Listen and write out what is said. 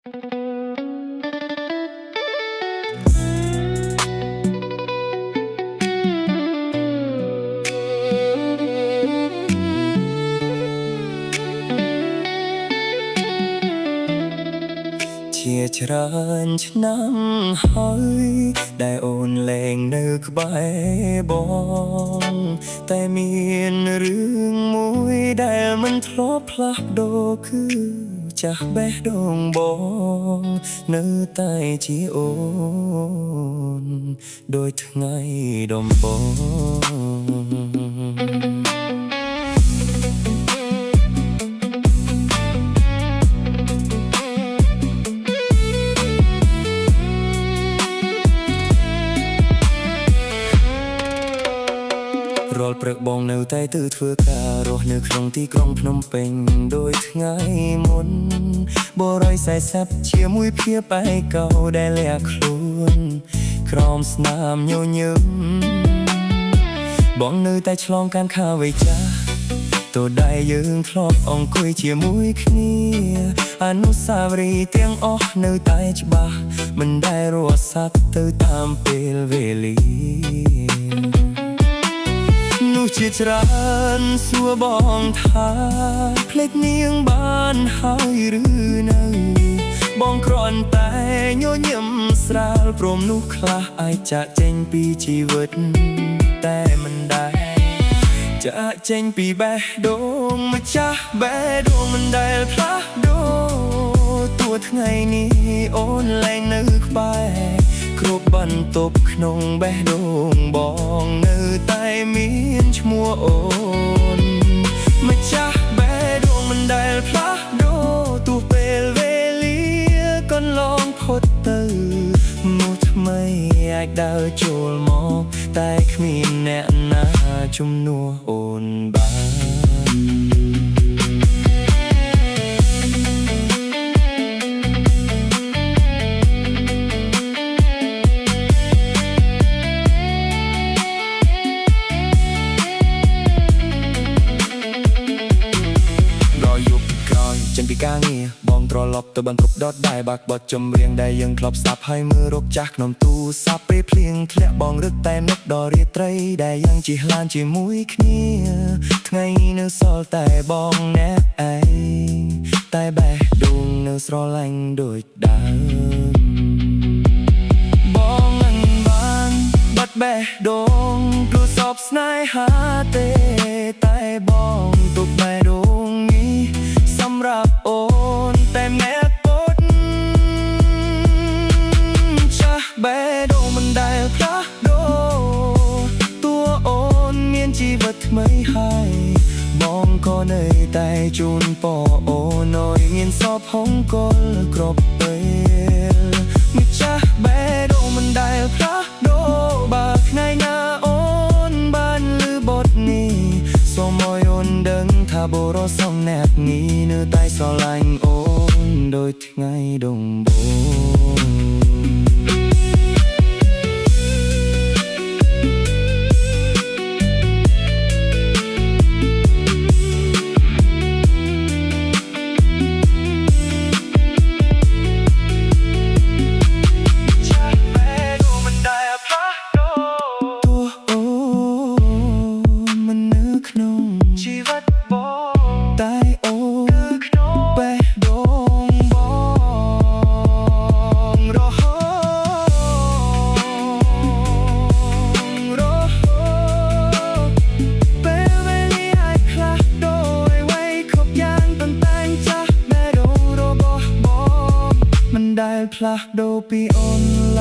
ជាច្រើនឆ្នាំហើយដែលអូនលែងនៅក្បែរបងតែមានរឿងមួយដែលមិនធ្លាប់ផ្លាស់ប្ដូរគឺចាស់បេះដូងបងនៅតែជាអូនដោយថ្ងៃដំបូងរាល់ព្រឹកបងនៅតែទៅធ្វើការរស់នៅក្នុងទីក្រុងភ្នំពេញដូចថ្ងៃមុនបរិយ40ជាមួយភាពឯកោដែលលាក់ខ្លួនក្រោមស្នាមញញឹមបងនៅតែឆ្លងកានខាវៃចាស់តូដៃយើងធ្លាប់អង្គុយជាមួយគ្នាអនុស្សាវរីយ៍ទាំងអស់នៅតែច្បាស់មិនដែលរសាត់ទៅតាមពេលវេលាជាច្រើនសួរបងថាភ្លេចនាងបានហើយឬនៅបងគ្រាន់តែញញឹមស្រាលព្រមនោះខ្លះអាចចាកចេញពីជីវិតតែមិនដែរចាកចេញពីបេះដូងម្ចាស់បេះដូងមិនដែលផ្លាស់ប្ដូរទោះថ្ងៃនេះអូនលែងនៅក្បែរគ្រប់បន្ទប់ក្នុងបេះដូងបងនៅតែមានឈ្មោះអូនម្ចាស់បេះដូងមិនដែលផ្លាស់ប្ដូរទោះពេលវេលាកន្លងផុតទៅមកថ្មីអាចដើរចូលមកតែគ្មានអ្នកណាជំនួសអូនបានចេញពីការងារបងត្រឡប់ទៅបន្ទប់ដដែលបាក់បត់ចម្រៀងដែលយើងធ្លាប់ស្ដាប់ហើយមើលរកចាស់ក្នុងទូរស័ព្ទពេលភ្លៀងធ្លាក់បងរឹកតែនឹកដល់រាត្រីដែលយ៉ាងជិះឡានជាមួយគ្នាថ្ងៃនៅសល់តែបងអ្នកឯងតែបេះដូងនៅស្រឡាញ់ដូចដើមបងមិនបានបាត់បេះដូងព្រោះសពស្នេហាទេតែបងទុកបេះដូងនេះសម្រាប់អូនតែម្នាក់ពុតចាស់បេះដូងមិនដែលផ្លាស់ប្ដូរតួអូនមានជីវិតថ្មីហើយបងក៏នៅតែជូនពរអូនឲ្យមានសពហុងកលគ្រប់ពេលម្ចាស់បេះដូងមិនដែលផ្លាស់ប្ដូរបើថ្ងៃណាអូនបានឮបទនេះសូមឲ្យអូនដឹងថាបុរសសំណាក់នេះនៅតែស្រឡាញ់អូនដូចថ្ងៃដំបូងផ្លាស់ប្ដូរពីអូន